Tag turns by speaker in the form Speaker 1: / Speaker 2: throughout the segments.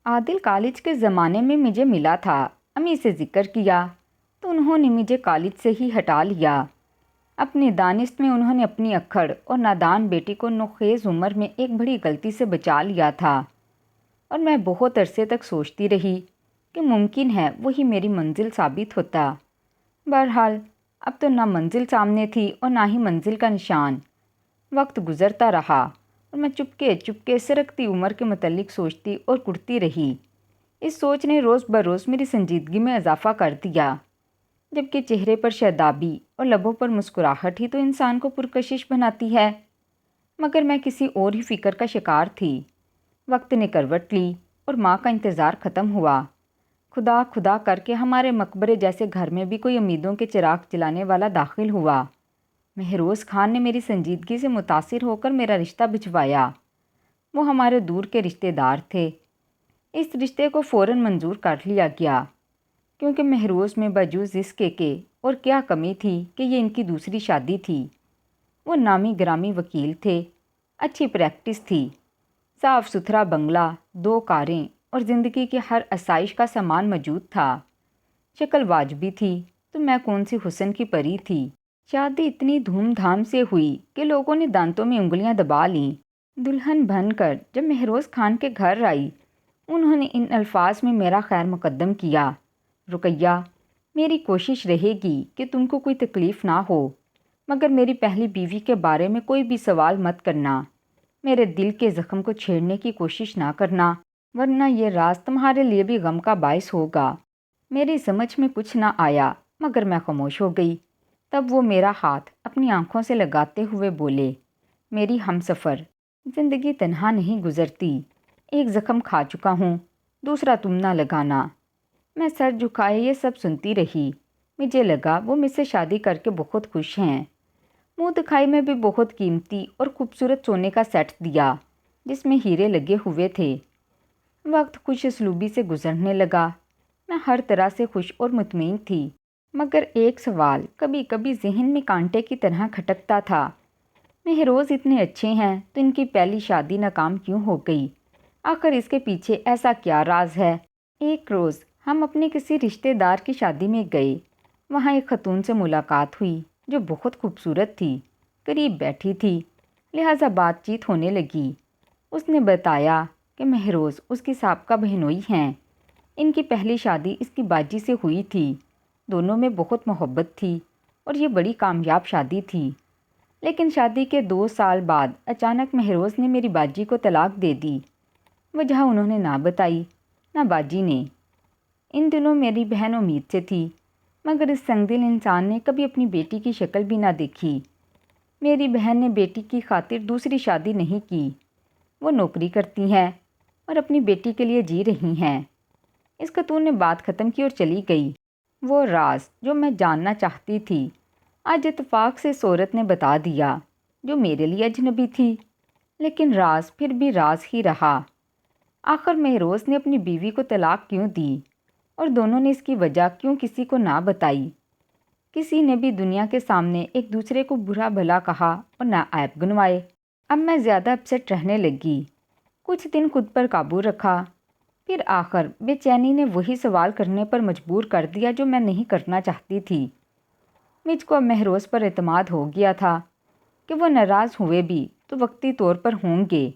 Speaker 1: عادل college کے زمانے میں مجھے ملا تھا۔ امی سے ذکر کیا تو انہوں نے مجھے کالج سے ہی ہٹا لیا۔ اپنی دانست میں انہوں نے اپنی اکھڑ اور نادان بیٹی کو نوخیز عمر میں ایک بڑی غلطی سے بچا لیا تھا، اور میں بہت عرصے تک سوچتی رہی کہ ممکن ہے وہی میری منزل ثابت ہوتا۔ بہرحال اب تو نہ منزل سامنے تھی اور نہ ہی منزل کا نشان۔ وقت گزرتا رہا اور میں چپکے چپکے سرکتی عمر کے متعلق سوچتی اور کڑتی رہی۔ اس سوچ نے روز بروز میری سنجیدگی میں اضافہ کر دیا، جبکہ چہرے پر شادابی اور لبوں پر مسکراہٹ ہی تو انسان کو پرکشش بناتی ہے۔ مگر میں کسی اور ہی فکر کا شکار تھی۔ وقت نے کروٹ لی اور ماں کا انتظار ختم ہوا۔ خدا خدا کر کے ہمارے مقبرے جیسے گھر میں بھی کوئی امیدوں کے چراغ جلانے والا داخل ہوا۔ مہروز خان نے میری سنجیدگی سے متاثر ہو کر میرا رشتہ بھجوایا۔ وہ ہمارے دور کے رشتہ دار تھے۔ اس رشتے کو فوراً منظور کر لیا گیا، کیونکہ مہروز میں بجوز اس کے اور کیا کمی تھی کہ یہ ان کی دوسری شادی تھی۔ وہ نامی گرامی وکیل تھے، اچھی پریکٹس تھی، صاف ستھرا بنگلہ، 2 کاریں اور زندگی کی ہر آسائش کا سامان موجود تھا۔ شکل واجبی تھی تو میں کون سی حسن کی پری تھی۔ شادی اتنی دھوم دھام سے ہوئی کہ لوگوں نے دانتوں میں انگلیاں دبا لیں۔ دلہن بن کر جب مہروز خان کے گھر آئی، انہوں نے ان الفاظ میں میرا خیر مقدم کیا: رقیہ، میری کوشش رہے گی کہ تم کو کوئی تکلیف نہ ہو، مگر میری پہلی بیوی کے بارے میں کوئی بھی سوال مت کرنا۔ میرے دل کے زخم کو چھیڑنے کی کوشش نہ کرنا، ورنہ یہ راز تمہارے لیے بھی غم کا باعث ہوگا۔ میری سمجھ میں کچھ نہ آیا، مگر میں خاموش ہو گئی۔ تب وہ میرا ہاتھ اپنی آنکھوں سے لگاتے ہوئے بولے: میری ہمسفر، زندگی تنہا نہیں گزرتی۔ ایک زخم کھا چکا ہوں، دوسرا تم نہ لگانا۔ میں سر جھکائے یہ سب سنتی رہی۔ مجھے لگا وہ مجھ سے شادی کر کے بہت خوش ہیں۔ منہ دکھائی میں بھی بہت قیمتی اور خوبصورت سونے کا سیٹ دیا، جس میں ہیرے لگے ہوئے تھے۔ وقت خوش اسلوبی سے گزرنے لگا۔ میں ہر طرح سے خوش اور مطمئن تھی، مگر ایک سوال کبھی کبھی ذہن میں کانٹے کی طرح کھٹکتا تھا: مہروز اتنے اچھے ہیں تو ان کی پہلی شادی ناکام کیوں ہو گئی؟ آخر اس کے پیچھے ایسا کیا راز ہے؟ ایک روز ہم اپنے کسی رشتہ دار کی شادی میں گئے۔ وہاں ایک خاتون سے ملاقات ہوئی جو بہت خوبصورت تھی، قریب بیٹھی تھی، لہٰذا بات چیت ہونے لگی۔ اس نے بتایا کہ مہروز اس کی سابقہ بہنوئی ہیں۔ ان کی پہلی شادی اس کی باجی سے ہوئی تھی۔ دونوں میں بہت محبت تھی اور یہ بڑی کامیاب شادی تھی۔ لیکن شادی کے 2 سال بعد اچانک مہروز نے میری باجی کو طلاق دے دی۔ وجہ انہوں نے نہ بتائی، نہ باجی نے۔ ان دنوں میری بہن امید سے تھی، مگر اس سنگدل انسان نے کبھی اپنی بیٹی کی شکل بھی نہ دیکھی۔ میری بہن نے بیٹی کی خاطر دوسری شادی نہیں کی۔ وہ نوکری کرتی ہیں اور اپنی بیٹی کے لیے جی رہی ہیں۔ اس خاتون نے بات ختم کی اور چلی گئی۔ وہ راز جو میں جاننا چاہتی تھی، آج اتفاق سے اس عورت نے بتا دیا، جو میرے لیے اجنبی تھی، لیکن راز پھر بھی راز ہی رہا۔ آخر مہروز نے اپنی بیوی کو طلاق کیوں دی، اور دونوں نے اس کی وجہ کیوں کسی کو نہ بتائی؟ کسی نے بھی دنیا کے سامنے ایک دوسرے کو برا بھلا کہا اور ناعیب گنوائے۔ اب میں زیادہ اپسیٹ رہنے لگی۔ کچھ دن خود پر قابو رکھا، پھر آخر بے چینی نے وہی سوال کرنے پر مجبور کر دیا جو میں نہیں کرنا چاہتی تھی۔ مجھ کو اب مہروز پر اعتماد ہو گیا تھا کہ وہ ناراض ہوئے بھی تو وقتی طور پر ہوں گے،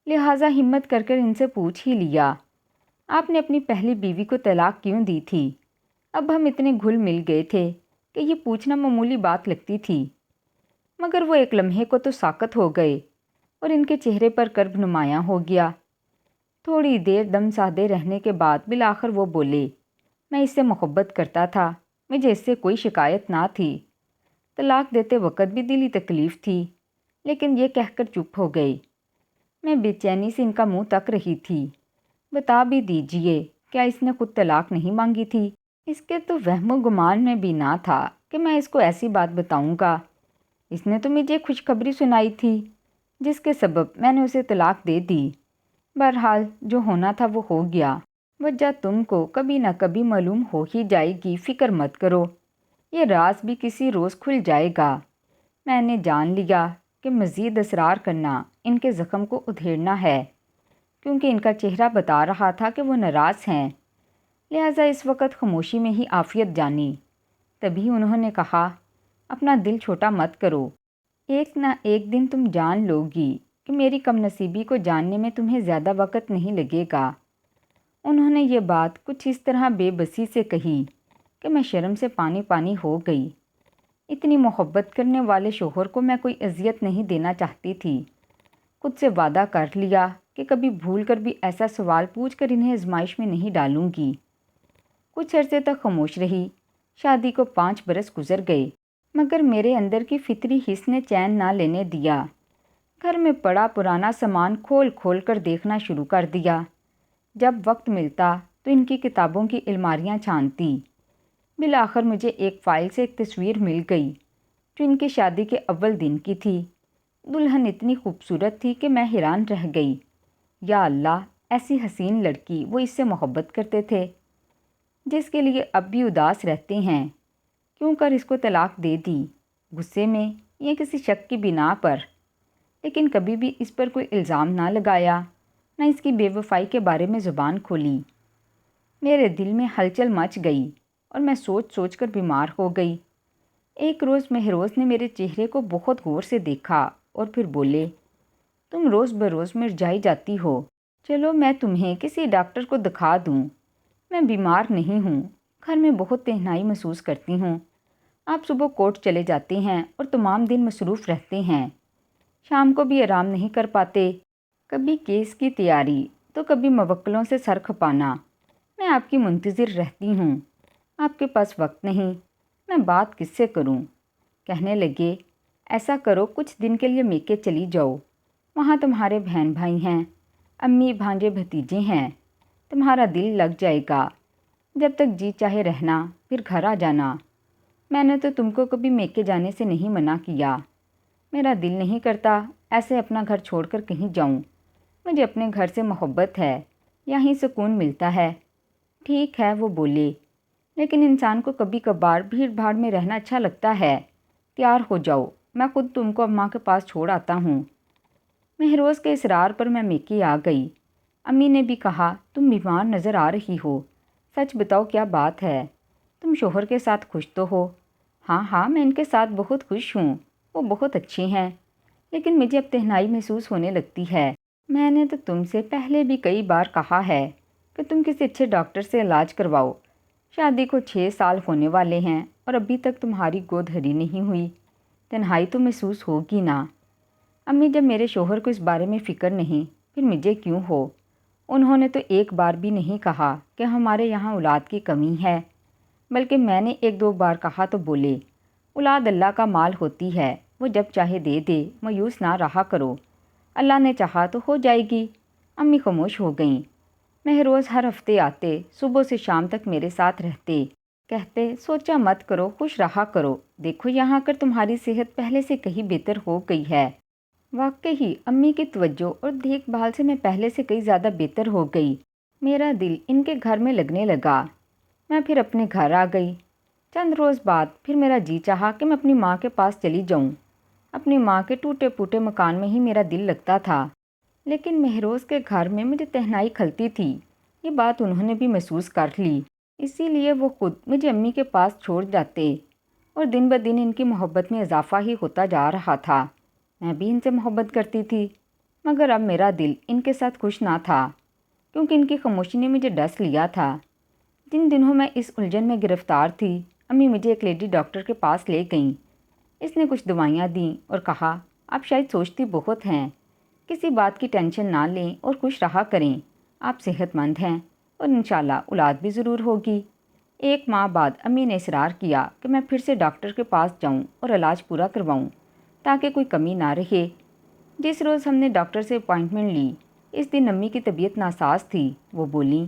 Speaker 1: لہٰذا ہمت کر ان سے پوچھ ہی لیا: آپ نے اپنی پہلی بیوی کو طلاق کیوں دی تھی؟ اب ہم اتنے گھل مل گئے تھے کہ یہ پوچھنا معمولی بات لگتی تھی، مگر وہ ایک لمحے کو تو ساکت ہو گئے اور ان کے چہرے پر کرب نمایاں ہو گیا۔ تھوڑی دیر دم سادے رہنے کے بعد بالآخر وہ بولے: میں اس سے محبت کرتا تھا، مجھے اس سے کوئی شکایت نہ تھی۔ طلاق دیتے وقت بھی دلی تکلیف تھی، لیکن یہ کہہ کر چپ ہو گئے۔ میں بے چینی سے ان کا منہ تک رہی تھی۔ بتا بھی دیجئے، کیا اس نے خود طلاق نہیں مانگی تھی؟ اس کے تو وہم و گمان میں بھی نہ تھا کہ میں اس کو ایسی بات بتاؤں گا۔ اس نے تو مجھے خوشخبری سنائی تھی، جس کے سبب میں نے اسے طلاق دے دی۔ بہرحال جو ہونا تھا وہ ہو گیا۔ وجہ تم کو کبھی نہ کبھی معلوم ہو ہی جائے گی، فکر مت کرو۔ یہ راز بھی کسی روز کھل جائے گا۔ میں نے جان لیا کہ مزید اصرار کرنا ان کے زخم کو ادھیڑنا ہے، کیونکہ ان کا چہرہ بتا رہا تھا کہ وہ ناراض ہیں، لہٰذا اس وقت خاموشی میں ہی عافیت جانی۔ تبھی انہوں نے کہا، اپنا دل چھوٹا مت کرو، ایک نہ ایک دن تم جان لو گی کہ میری کم نصیبی کو جاننے میں تمہیں زیادہ وقت نہیں لگے گا۔ انہوں نے یہ بات کچھ اس طرح بے بسی سے کہی کہ میں شرم سے پانی پانی ہو گئی۔ اتنی محبت کرنے والے شوہر کو میں کوئی اذیت نہیں دینا چاہتی تھی۔ خود سے وعدہ کر لیا کہ کبھی بھول کر بھی ایسا سوال پوچھ کر انہیں آزمائش میں نہیں ڈالوں گی۔ کچھ عرصے تک خاموش رہی۔ شادی کو 5 برس گزر گئے، مگر میرے اندر کی فطری حس نے چین نہ لینے دیا۔ گھر میں پڑا پرانا سامان کھول کھول کر دیکھنا شروع کر دیا۔ جب وقت ملتا تو ان کی کتابوں کی الماریاں چھانتی۔ بالآخر مجھے ایک فائل سے ایک تصویر مل گئی جو ان کی شادی کے اول دن کی تھی۔ دلہن اتنی خوبصورت تھی کہ میں حیران رہ گئی۔ یا اللہ، ایسی حسین لڑکی وہ اس سے محبت کرتے تھے جس کے لیے اب بھی اداس رہتے ہیں۔ کیوں کر اس کو طلاق دے دی؟ غصے میں یا کسی شک کی بنا پر؟ لیکن کبھی بھی اس پر کوئی الزام نہ لگایا، نہ اس کی بے وفائی کے بارے میں زبان کھولی۔ میرے دل میں ہلچل مچ گئی اور میں سوچ سوچ کر بیمار ہو گئی۔ ایک روز مہروز نے میرے چہرے کو بہت غور سے دیکھا اور پھر بولے، تم روز بروز مرجھائی جاتی ہو، چلو میں تمہیں کسی ڈاکٹر کو دکھا دوں۔ میں بیمار نہیں ہوں، گھر میں بہت تنہائی محسوس کرتی ہوں۔ آپ صبح کورٹ چلے جاتے ہیں اور تمام دن مصروف رہتے ہیں، شام کو بھی آرام نہیں کر پاتے، کبھی کیس کی تیاری تو کبھی موکلوں سے سر کھپانا۔ میں آپ کی منتظر رہتی ہوں، آپ کے پاس وقت نہیں، میں بات کس سے کروں؟ کہنے لگے، ایسا کرو کچھ دن کے لیے میکے چلی جاؤ، وہاں تمہارے بہن بھائی ہیں، امی بھانجے بھتیجے ہیں، تمہارا دل لگ جائے گا۔ جب تک جی چاہے رہنا، پھر گھر آ جانا۔ میں نے تو تم کو کبھی میکے جانے سے نہیں منع کیا۔ میرا دل نہیں کرتا ایسے اپنا گھر چھوڑ کر کہیں جاؤں۔ مجھے اپنے گھر سے محبت ہے، یہیں سکون ملتا ہے۔ ٹھیک ہے، وہ بولے، لیکن انسان کو کبھی کبھار بھیڑ بھاڑ میں رہنا اچھا لگتا ہے۔ تیار ہو جاؤ، میں خود تم کو اماں کے پاس چھوڑ آتا ہوں۔ مہروز کے اصرار پر میں میکے آ گئی۔ امی نے بھی کہا، تم بیمار نظر آ رہی ہو، سچ بتاؤ کیا بات ہے؟ تم شوہر کے ساتھ خوش تو ہو؟ ہاں ہاں، میں ان کے ساتھ بہت خوش ہوں، وہ بہت اچھے ہیں، لیکن مجھے اب تنہائی محسوس ہونے لگتی ہے۔ میں نے تو تم سے پہلے بھی کئی بار کہا ہے کہ تم کسی اچھے ڈاکٹر سے علاج کرواؤ۔ شادی کو 6 سال ہونے والے ہیں اور ابھی تک تمہاری گود ہری نہیں ہوئی، تنہائی تو محسوس ہوگی نا۔ امی، جب میرے شوہر کو اس بارے میں فکر نہیں، پھر مجھے کیوں ہو؟ انہوں نے تو ایک بار بھی نہیں کہا کہ ہمارے یہاں اولاد کی کمی ہے، بلکہ میں نے 1-2 بار کہا تو بولے، اولاد اللہ کا مال ہوتی ہے، وہ جب چاہے دے دے، مایوس نہ رہا کرو، اللہ نے چاہا تو ہو جائے گی۔ امی خاموش ہو گئیں۔ مہروز ہر ہفتے آتے، صبح سے شام تک میرے ساتھ رہتے، کہتے، سوچا مت کرو، خوش رہا کرو، دیکھو یہاں کر تمہاری صحت پہلے سے کہیں بہتر ہو گئی ہے۔ واقعی امی کی توجہ اور دیکھ بھال سے میں پہلے سے کئی زیادہ بہتر ہو گئی۔ میرا دل ان کے گھر میں لگنے لگا۔ میں پھر اپنے گھر آ گئی۔ چند روز بعد پھر میرا جی چاہا کہ میں اپنی ماں کے پاس چلی جاؤں۔ اپنی ماں کے ٹوٹے پھوٹے مکان میں ہی میرا دل لگتا تھا، لیکن مہروز کے گھر میں مجھے تنہائی کھلتی تھی۔ یہ بات انہوں نے بھی محسوس کر لی، اسی لیے وہ خود مجھے امی کے پاس چھوڑ جاتے اور دن بدن ان کی محبت میں اضافہ ہی ہوتا جا رہا تھا۔ میں بھی ان سے محبت کرتی تھی، مگر اب میرا دل ان کے ساتھ خوش نہ تھا، کیونکہ ان کی خاموشی نے مجھے ڈس لیا تھا۔ جن دنوں میں اس الجھن میں گرفتار تھی، امی مجھے ایک لیڈی ڈاکٹر کے پاس لے گئیں۔ اس نے کچھ دوائیاں دیں اور کہا، آپ شاید سوچتی بہت ہیں، کسی بات کی ٹینشن نہ لیں اور خوش رہا کریں، آپ صحت مند ہیں اور انشاءاللہ اولاد بھی ضرور ہوگی۔ 1 ماہ بعد امی نے اصرار کیا کہ میں پھر سے ڈاکٹر کے پاس جاؤں اور علاج پورا کرواؤں تاکہ کوئی کمی نہ رہے۔ جس روز ہم نے ڈاکٹر سے اپائنٹمنٹ لی، اس دن امی کی طبیعت ناساز تھی۔ وہ بولیں،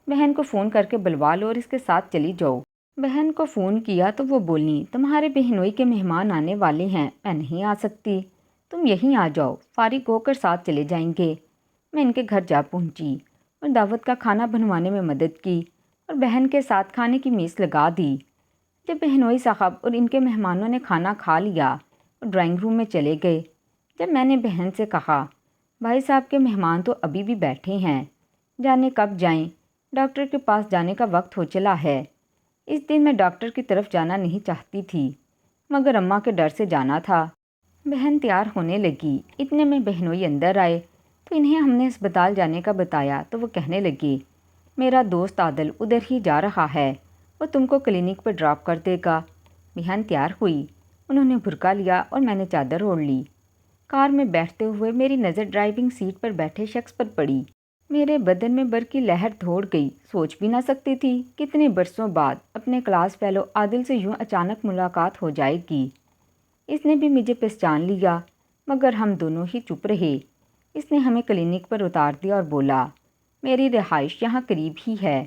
Speaker 1: بہن کو فون کر کے بلوا لو اور اس کے ساتھ چلی جاؤ۔ بہن کو فون کیا تو وہ بولیں، تمہارے بہنوئی کے مہمان آنے والے ہیں، میں نہیں آ سکتی، تم یہیں آ جاؤ، فارغ ہو کر ساتھ چلے جائیں گے۔ میں ان کے گھر جا پہنچی اور دعوت کا کھانا بنوانے میں مدد کی اور بہن کے ساتھ کھانے کی میز لگا دی۔ جب بہنوئی صاحب اور ان کے مہمانوں نے کھانا کھا لیا اور ڈرائنگ روم میں چلے گئے، جب میں نے بہن سے کہا، بھائی صاحب کے مہمان تو ابھی بھی بیٹھے ہیں، جانے کب جائیں، ڈاکٹر کے پاس جانے کا وقت ہو چلا ہے۔ اس دن میں ڈاکٹر کی طرف جانا نہیں چاہتی تھی، مگر اماں کے ڈر سے جانا تھا۔ بہن تیار ہونے لگی، اتنے میں بہنوئی اندر آئے تو انہیں ہم نے اسپتال جانے کا بتایا تو وہ کہنے لگے، میرا دوست عادل ادھر ہی جا رہا ہے، وہ تم کو کلینک پر ڈراپ کر دے گا۔ بہن تیار ہوئی، انہوں نے برقع لیا اور میں نے چادر اوڑھ لی۔ کار میں بیٹھتے ہوئے میری نظر ڈرائیونگ سیٹ پر بیٹھے شخص پر پڑی۔ میرے بدن میں برق کی لہر دوڑ گئی، سوچ بھی نہ سکتی تھی کتنے برسوں بعد اپنے کلاس فیلو عادل سے یوں اچانک ملاقات ہو جائے گی۔ اس نے بھی مجھے پہچان لیا، مگر ہم دونوں ہی چپ رہے۔ اس نے ہمیں کلینک پر اتار دیا اور بولا، میری رہائش یہاں قریب ہی ہے،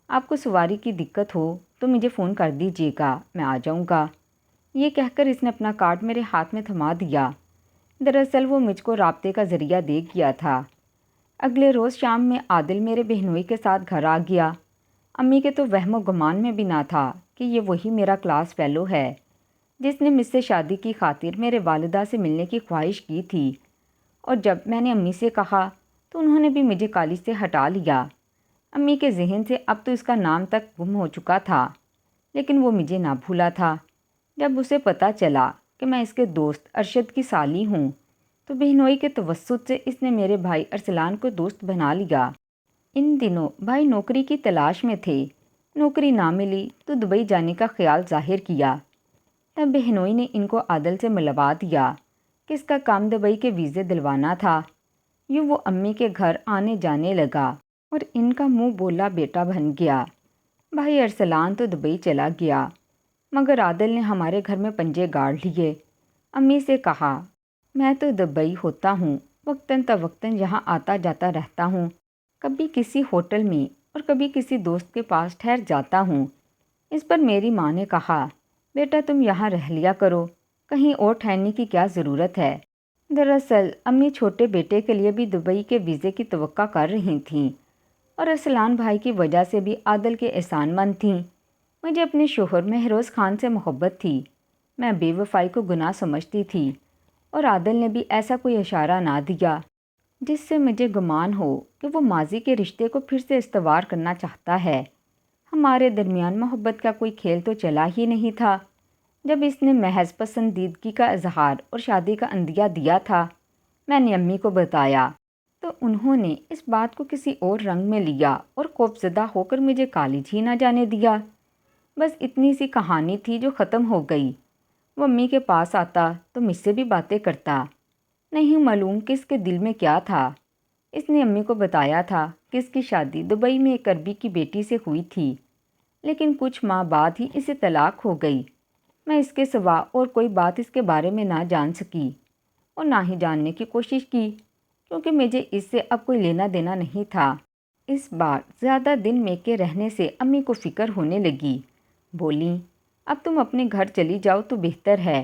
Speaker 1: آپ کو سواری کی دقت ہو تو مجھے فون کر دیجیے گا، میں آ جاؤں گا۔ یہ کہہ کر اس نے اپنا کارڈ میرے ہاتھ میں تھما دیا۔ دراصل وہ مجھ کو رابطے کا ذریعہ دے گیا تھا۔ اگلے روز شام میں عادل میرے بہنوئی کے ساتھ گھر آ گیا۔ امی کے تو وہم و گمان میں بھی نہ تھا کہ یہ وہی میرا کلاس فیلو ہے جس نے مجھ سے شادی کی خاطر میرے والدہ سے ملنے کی خواہش کی تھی، اور جب میں نے امی سے کہا تو انہوں نے بھی مجھے کالج سے ہٹا لیا۔ امی کے ذہن سے اب تو اس کا نام تک گم ہو چکا تھا، لیکن وہ مجھے نہ بھولا تھا۔ جب اسے پتہ چلا کہ میں اس کے دوست ارشد کی سالی ہوں تو بہنوئی کے توسط سے اس نے میرے بھائی ارسلان کو دوست بنا لیا۔ ان دنوں بھائی نوکری کی تلاش میں تھے، نوکری نہ ملی تو دبئی جانے کا خیال ظاہر کیا۔ تب بہنوئی نے ان کو عادل سے ملوا دیا کہ اس کا کام دبئی کے ویزے دلوانا تھا۔ یوں وہ امی کے گھر آنے جانے لگا اور ان کا منہ بولا بیٹا بن گیا۔ بھائی ارسلان تو دبئی چلا گیا، مگر عادل نے ہمارے گھر میں پنجے گاڑ لیے۔ امی سے کہا، میں تو دبئی ہوتا ہوں، وقتاً فوقتاً یہاں آتا جاتا رہتا ہوں، کبھی کسی ہوٹل میں اور کبھی کسی دوست کے پاس ٹھہر جاتا ہوں۔ اس پر میری ماں نے کہا، بیٹا تم یہاں رہ لیا کرو، کہیں اور ٹھہرنے کی کیا ضرورت ہے۔ دراصل امی چھوٹے بیٹے کے لیے بھی دبئی کے ویزے کی توقع کر رہی تھیں، اور ارسلان بھائی کی وجہ سے بھی عادل کے احسان مند تھیں۔ مجھے اپنے شوہر مہروز خان سے محبت تھی، میں بے وفائی کو گناہ سمجھتی تھی، اور عادل نے بھی ایسا کوئی اشارہ نہ دیا جس سے مجھے گمان ہو کہ وہ ماضی کے رشتے کو پھر سے استوار کرنا چاہتا ہے۔ ہمارے درمیان محبت کا کوئی کھیل تو چلا ہی نہیں تھا۔ جب اس نے محض پسندیدگی کا اظہار اور شادی کا عندیہ دیا تھا، میں نے امی کو بتایا تو انہوں نے اس بات کو کسی اور رنگ میں لیا اور خوفزدہ ہو کر مجھے کالج ہی نہ جانے دیا۔ بس اتنی سی کہانی تھی جو ختم ہو گئی۔ وہ امی کے پاس آتا تو مجھ سے بھی باتیں کرتا، نہیں معلوم کہ اس کے دل میں کیا تھا۔ اس نے امی کو بتایا تھا کہ اس کی شادی دبئی میں ایک عربی کی بیٹی سے ہوئی تھی، لیکن کچھ ماہ بعد ہی اسے طلاق ہو گئی۔ میں اس کے سوا اور کوئی بات اس کے بارے میں نہ جان سکی اور نہ ہی جاننے کی کوشش کی، کیونکہ مجھے اس سے اب کوئی لینا دینا نہیں تھا۔ اس بار زیادہ دن میکے رہنے سے امی کو فکر ہونے لگی، بولیں، اب تم اپنے گھر چلی جاؤ تو بہتر ہے۔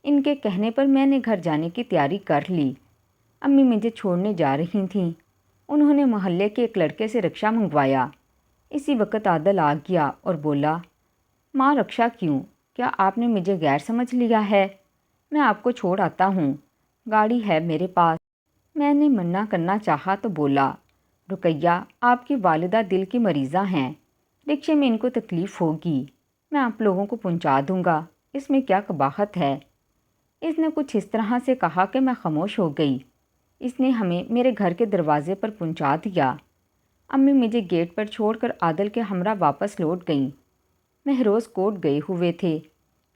Speaker 1: ان کے کہنے پر میں نے گھر جانے کی تیاری کر لی۔ امی مجھے چھوڑنے جا رہی تھیں، انہوں نے محلے کے ایک لڑکے سے رکشہ منگوایا۔ اسی وقت عادل آ گیا اور بولا، ماں رکشہ کیوں؟ کیا آپ نے مجھے غیر سمجھ لیا ہے؟ میں آپ کو چھوڑ آتا ہوں، گاڑی ہے میرے پاس۔ میں نے منع کرنا چاہا تو بولا، رقیہ آپ کی والدہ دل کی مریضہ ہیں، رکشے میں ان کو تکلیف ہوگی، میں آپ لوگوں کو پہنچا دوں گا، اس میں کیا قباحت ہے۔ اس نے کچھ اس طرح سے کہا کہ میں خاموش ہو گئی۔ اس نے ہمیں میرے گھر کے دروازے پر پہنچا دیا۔ امی مجھے گیٹ پر چھوڑ کر عادل کے ہمراہ واپس لوٹ گئیں۔ مہروز کوٹ گئے ہوئے تھے،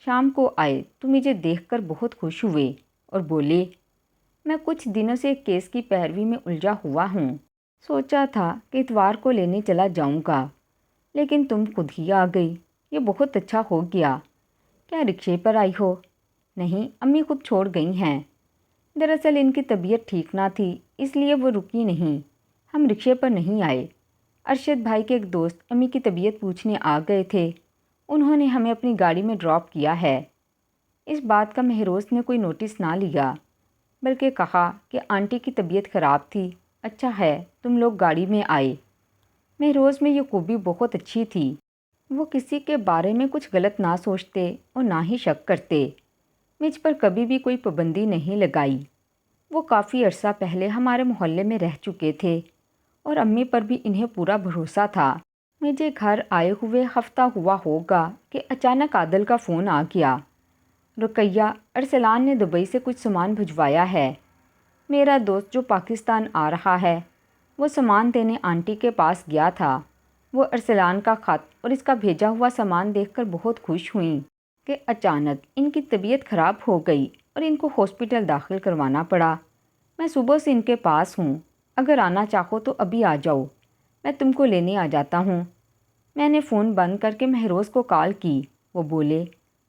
Speaker 1: شام کو آئے تو مجھے دیکھ کر بہت خوش ہوئے اور بولے، میں کچھ دنوں سے ایک کیس کی پیروی میں الجھا ہوا ہوں، سوچا تھا کہ اتوار کو لینے چلا جاؤں گا، لیکن تم خود ہی آ گئی، یہ بہت اچھا ہو گیا۔ کیا رکشے پر آئی ہو؟ نہیں، امی خود چھوڑ گئی ہیں۔ دراصل ان کی طبیعت ٹھیک نہ تھی، اس لیے وہ رکی نہیں، ہم رکشے پر نہیں آئے۔ ارشد بھائی کے ایک دوست امی کی طبیعت پوچھنے آ گئے تھے، انہوں نے ہمیں اپنی گاڑی میں ڈراپ کیا ہے۔ اس بات کا مہروز نے کوئی نوٹس نہ لیا، بلکہ کہا کہ آنٹی کی طبیعت خراب تھی، اچھا ہے تم لوگ گاڑی میں آئے۔ مہروز میں یہ خوبی بہت اچھی تھی، وہ کسی کے بارے میں کچھ غلط نہ سوچتے اور نہ ہی شک کرتے، مجھ پر کبھی بھی کوئی پابندی نہیں لگائی۔ وہ کافی عرصہ پہلے ہمارے محلے میں رہ چکے تھے اور امی پر بھی انہیں پورا بھروسہ تھا۔ مجھے گھر آئے ہوئے ہفتہ ہوا ہوگا کہ اچانک عادل کا فون آ گیا۔ رقیہ، ارسلان نے دبئی سے کچھ سامان بھجوایا ہے۔ میرا دوست جو پاکستان آ رہا ہے وہ سامان دینے آنٹی کے پاس گیا تھا۔ وہ ارسلان کا خط اور اس کا بھیجا ہوا سامان دیکھ کر بہت خوش ہوئیں کہ اچانک ان کی طبیعت خراب ہو گئی اور ان کو ہاسپٹل داخل کروانا پڑا۔ میں صبح سے ان کے پاس ہوں، اگر آنا چاہو تو ابھی آ جاؤ، میں تم کو لینے آ جاتا ہوں۔ میں نے فون بند کر کے مہروز کو کال کی۔ وہ بولے،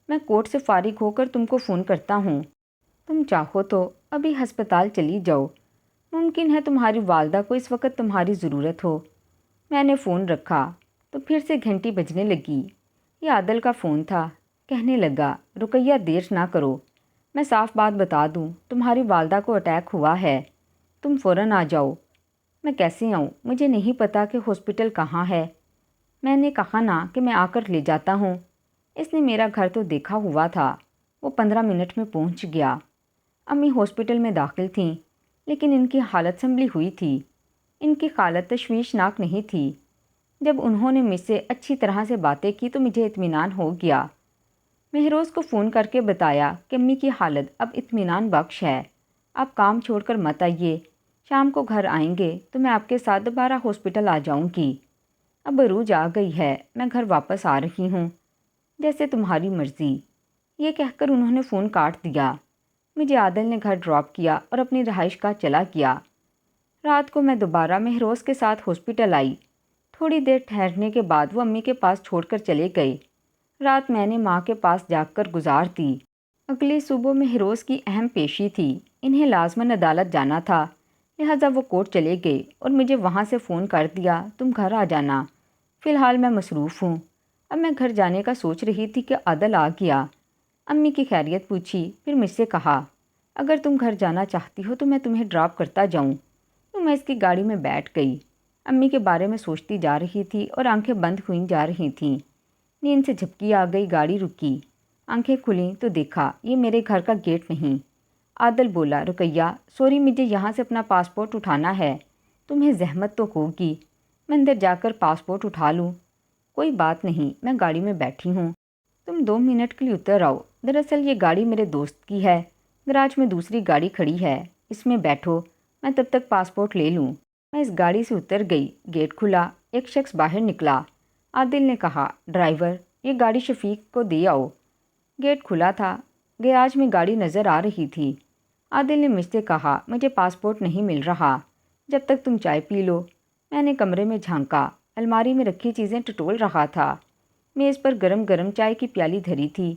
Speaker 1: میں کورٹ سے فارغ ہو کر تم کو فون کرتا ہوں، تم چاہو تو ابھی ہسپتال چلی جاؤ، ممکن ہے تمہاری والدہ کو اس وقت تمہاری ضرورت ہو۔ میں نے فون رکھا تو پھر سے گھنٹی بجنے لگی۔ یہ عادل کا فون تھا۔ کہنے لگا، رقیہ دیر نہ کرو، میں صاف بات بتا دوں، تمہاری والدہ کو اٹیک ہوا ہے، تم فوراً آ جاؤ۔ میں کیسے آؤں؟ مجھے نہیں پتا کہ ہاسپٹل کہاں ہے۔ میں نے کہا نا کہ میں آ کر لے جاتا ہوں۔ اس نے میرا گھر تو دیکھا ہوا تھا۔ وہ 15 منٹ میں پہنچ گیا۔ امی ہاسپٹل میں داخل تھیں، لیکن ان کی حالت سنبھلی ہوئی تھی۔ ان کی حالت تشویشناک نہیں تھی۔ جب انہوں نے مجھ سے اچھی طرح سے باتیں کی تو مجھے اطمینان ہو گیا۔ مہروز کو فون کر کے بتایا کہ امی کی حالت اب اطمینان بخش ہے، آپ کام چھوڑ کر مت آئیے، شام کو گھر آئیں گے تو میں آپ کے ساتھ دوبارہ ہاسپٹل آ جاؤں گی۔ اب عروج آ گئی ہے، میں گھر واپس آ رہی ہوں، جیسے تمہاری مرضی۔ یہ کہہ کر انہوں نے فون کاٹ دیا۔ مجھے عادل نے گھر ڈراپ کیا اور اپنی رہائش گاہ چلا گیا۔ رات کو میں دوبارہ مہروز کے ساتھ ہاسپٹل آئی۔ تھوڑی دیر ٹھہرنے کے بعد وہ امی کے پاس چھوڑ کر چلے گئے۔ رات میں نے ماں کے پاس جاگ کر گزار دی۔ اگلی صبح مہروز کی اہم پیشی تھی، انہیں لازماً عدالت جانا تھا، لہٰذا وہ کورٹ چلے گئے اور مجھے وہاں سے فون کر دیا، تم گھر آ جانا، فی الحال میں مصروف ہوں۔ اب میں گھر جانے کا سوچ رہی تھی کہ عادل آ گیا۔ امی کی خیریت پوچھی، پھر مجھ سے کہا، اگر تم گھر جانا چاہتی ہو تو میں تمہیں ڈراپ کرتا جاؤں۔ تو میں اس کی گاڑی میں بیٹھ گئی۔ امی کے بارے میں سوچتی جا رہی تھی اور آنکھیں بند ہوئی جا رہی تھیں۔ نیند سے جھپکی آ گئی، گاڑی رکی، آنکھیں کھلیں تو دیکھا یہ میرے گھر کا گیٹ نہیں۔ عادل بولا، رقیہ سوری، مجھے یہاں سے اپنا پاسپورٹ اٹھانا ہے، تمہیں زحمت تو ہوگی، میں اندر جا کر پاسپورٹ اٹھا لوں۔ کوئی بات نہیں، میں گاڑی میں بیٹھی ہوں، تم 2 منٹ کے لیے اتر آؤ، دراصل یہ گاڑی میرے دوست کی ہے، گراج میں دوسری گاڑی کھڑی ہے، اس میں بیٹھو، میں تب تک پاسپورٹ لے لوں۔ میں اس گاڑی سے اتر گئی، گیٹ کھلا، ایک شخص باہر نکلا۔ عادل نے کہا، ڈرائیور یہ گاڑی شفیق کو دے آؤ۔ گیٹ کھلا تھا، گیراج میں گاڑی نظر آ رہی تھی۔ عادل نے مجھ سے کہا، مجھے پاسپورٹ نہیں مل رہا، جب تک تم چائے پی لو۔ میں نے کمرے میں جھانکا، الماری میں رکھی چیزیں ٹٹول رہا تھا۔ میز پر گرم گرم چائے کی پیالی دھری تھی۔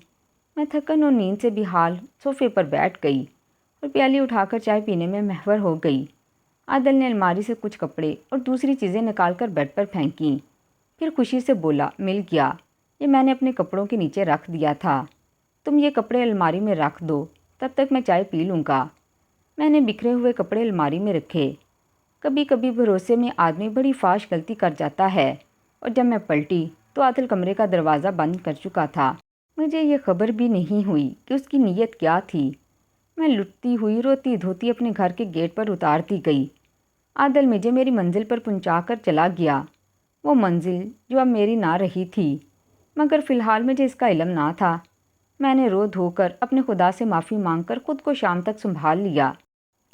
Speaker 1: میں تھکن اور نیند سے بحال صوفے پر بیٹھ گئی اور پیالی اٹھا کر چائے پینے میں محور ہو گئی۔ عادل نے الماری سے کچھ کپڑے اور دوسری چیزیں نکال کر بیڈ پر پھینکیں، پھر خوشی سے بولا، مل گیا، یہ میں نے اپنے کپڑوں کے نیچے رکھ دیا تھا، تم یہ کپڑے الماری میں رکھ دو، تب تک میں چائے پی لوں گا۔ میں نے بکھرے ہوئے کپڑے الماری میں رکھے۔ کبھی کبھی بھروسے میں آدمی بڑی فاش غلطی کر جاتا ہے، اور جب میں پلٹی تو عادل کمرے کا دروازہ بند کر چکا تھا۔ مجھے یہ خبر بھی نہیں ہوئی کہ اس کی نیت کیا تھی۔ میں لٹتی ہوئی روتی دھوتی اپنے گھر کے گیٹ پر اتارتی گئی۔ عادل مجھے میری منزل پر پہنچا کر چلا گیا، وہ منزل جو اب میری نہ رہی تھی، مگر فی الحال مجھے اس کا علم نہ تھا۔ میں نے رو دھو کر اپنے خدا سے معافی مانگ کر خود کو شام تک سنبھال لیا،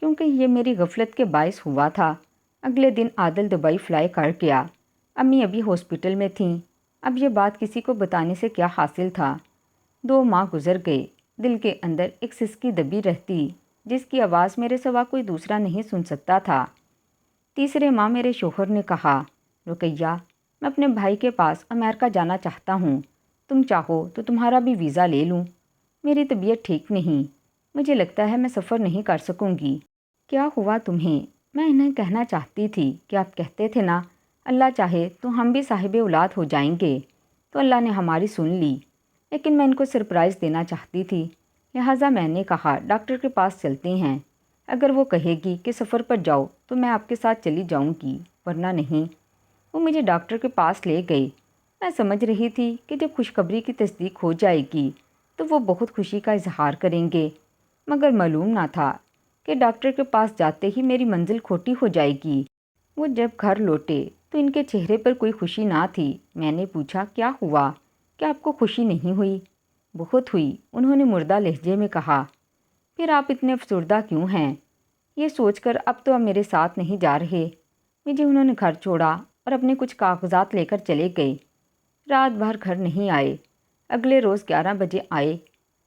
Speaker 1: کیونکہ یہ میری غفلت کے باعث ہوا تھا۔ اگلے دن عادل دبئی فلائی کر گیا۔ امی ابھی ہاسپٹل میں تھیں۔ اب یہ بات کسی کو بتانے سے کیا حاصل تھا۔ 2 ماہ گزر گئے، دل کے اندر ایک سسکی دبی رہتی، جس کی آواز میرے سوا کوئی دوسرا نہیں سن سکتا تھا۔ تیسرے ماہ میرے شوہر نے کہا، رقیہ میں اپنے بھائی کے پاس امریکہ جانا چاہتا ہوں، تم چاہو تو تمہارا بھی ویزا لے لوں، میری طبیعت ٹھیک نہیں، مجھے لگتا ہے میں سفر نہیں کر سکوں گی۔ کیا ہوا تمہیں؟ میں انہیں کہنا چاہتی تھی کہ آپ کہتے تھے نا، اللہ چاہے تو ہم بھی صاحب اولاد ہو جائیں گے، تو اللہ نے ہماری سن لی، لیکن میں ان کو سرپرائز دینا چاہتی تھی، لہٰذا میں نے کہا ڈاکٹر کے پاس چلتے ہیں، اگر وہ کہے گی کہ سفر پر جاؤ تو میں آپ کے ساتھ چلی جاؤں گی، ورنہ نہیں۔ وہ مجھے ڈاکٹر کے پاس لے گئے۔ میں سمجھ رہی تھی کہ جب خوشخبری کی تصدیق ہو جائے گی تو وہ بہت خوشی کا اظہار کریں گے، مگر معلوم نہ تھا کہ ڈاکٹر کے پاس جاتے ہی میری منزل کھوٹی ہو جائے گی۔ وہ جب گھر لوٹے تو ان کے چہرے پر کوئی خوشی نہ تھی۔ میں نے پوچھا، کیا ہوا؟ کیا آپ کو خوشی نہیں ہوئی؟ بہت ہوئی، انہوں نے مردہ لہجے میں کہا۔ پھر آپ اتنے افسردہ کیوں ہیں؟ یہ سوچ کر اب تو میرے ساتھ نہیں جا رہے۔ مجھے انہوں نے گھر چھوڑا اور اپنے کچھ کاغذات لے کر چلے گئے۔ رات بھر گھر نہیں آئے۔ اگلے روز 11 بجے آئے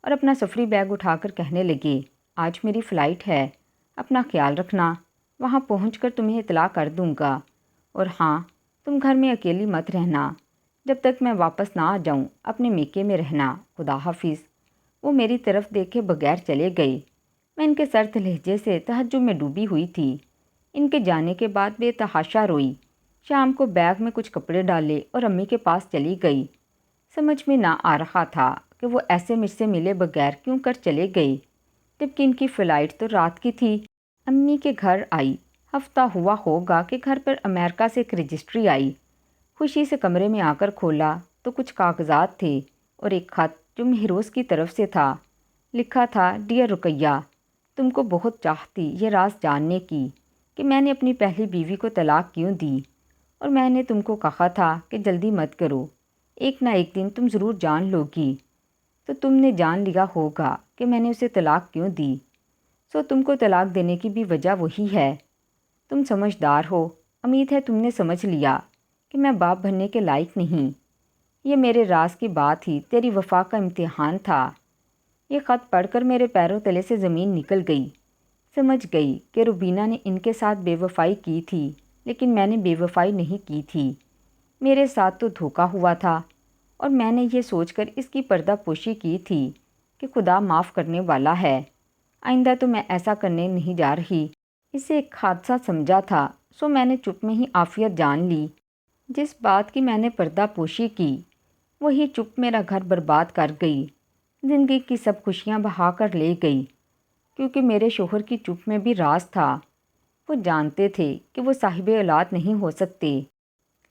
Speaker 1: اور اپنا سفری بیگ اٹھا کر کہنے لگے، آج میری فلائٹ ہے، اپنا خیال رکھنا، وہاں پہنچ کر تمہیں اطلاع کر دوں گا، اور ہاں تم گھر میں اکیلی مت رہنا، جب تک میں واپس نہ آ جاؤں اپنے میکے میں رہنا، خدا حافظ۔ وہ میری طرف دیکھے بغیر چلے گئے۔ میں ان کے سرد لہجے سے تہجد میں ڈوبی ہوئی تھی۔ ان کے جانے کے بعد بے تحاشا روئی۔ شام کو بیگ میں کچھ کپڑے ڈالے اور امی کے پاس چلی گئی۔ سمجھ میں نہ آ رہا تھا کہ وہ ایسے مجھ سے ملے بغیر کیوں کر چلے گئی، جبکہ ان کی فلائٹ تو رات کی تھی۔ امی کے گھر آئی۔ ہفتہ ہوا ہوگا کہ گھر پر امریکہ سے ایک رجسٹری آئی۔ خوشی سے کمرے میں آ کر کھولا تو کچھ کاغذات تھے اور ایک خط جو مہروز کی طرف سے تھا۔ لکھا تھا، ڈیئر رقیہ، تم کو بہت چاہتی یہ راز جاننے کی کہ میں نے اپنی پہلی بیوی کو طلاق کیوں دی، اور میں نے تم کو کہا تھا کہ جلدی مت کرو، ایک نہ ایک دن تم ضرور جان لو گی۔ تو تم نے جان لیا ہوگا کہ میں نے اسے طلاق کیوں دی، سو تم کو طلاق دینے کی بھی وجہ وہی ہے۔ تم سمجھدار ہو، امید ہے تم نے سمجھ لیا کہ میں باپ بننے کے لائق نہیں۔ یہ میرے راز کی بات ہی تیری وفا کا امتحان تھا۔ یہ خط پڑھ کر میرے پیروں تلے سے زمین نکل گئی۔ سمجھ گئی کہ روبینہ نے ان کے ساتھ بے وفائی کی تھی، لیکن میں نے بے وفائی نہیں کی تھی۔ میرے ساتھ تو دھوکہ ہوا تھا، اور میں نے یہ سوچ کر اس کی پردہ پوشی کی تھی کہ خدا معاف کرنے والا ہے، آئندہ تو میں ایسا کرنے نہیں جا رہی۔ اسے ایک حادثہ سمجھا تھا، سو میں نے چپ میں ہی عافیت جان لی۔ جس بات کی میں نے پردہ پوشی کی، وہی چپ میرا گھر برباد کر گئی، زندگی کی سب خوشیاں بہا کر لے گئی، کیونکہ میرے شوہر کی چپ میں بھی راز تھا۔ وہ جانتے تھے کہ وہ صاحب اولاد نہیں ہو سکتے،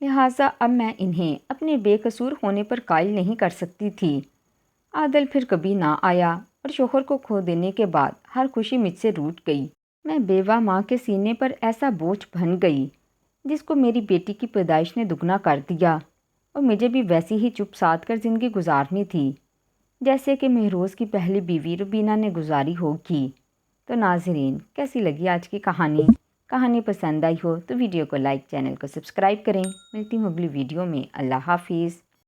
Speaker 1: لہٰذا اب میں انہیں اپنے بے قصور ہونے پر قائل نہیں کر سکتی تھی۔ عادل پھر کبھی نہ آیا، اور شوہر کو کھو دینے کے بعد ہر خوشی مجھ سے روٹ گئی۔ میں بیوہ ماں کے سینے پر ایسا بوجھ بن گئی جس کو میری بیٹی کی پیدائش نے دگنا کر دیا، اور مجھے بھی ویسی ہی چپ سادھ کر زندگی گزارنی تھی جیسے کہ مہروز کی پہلی بیوی روبینہ نے گزاری ہوگی۔ تو ناظرین، کیسی لگی آج کی کہانی؟ کہانی پسند آئی ہو تو ویڈیو کو لائک، چینل کو سبسکرائب کریں۔ ملتی ہوں اگلی ویڈیو میں۔ اللہ حافظ۔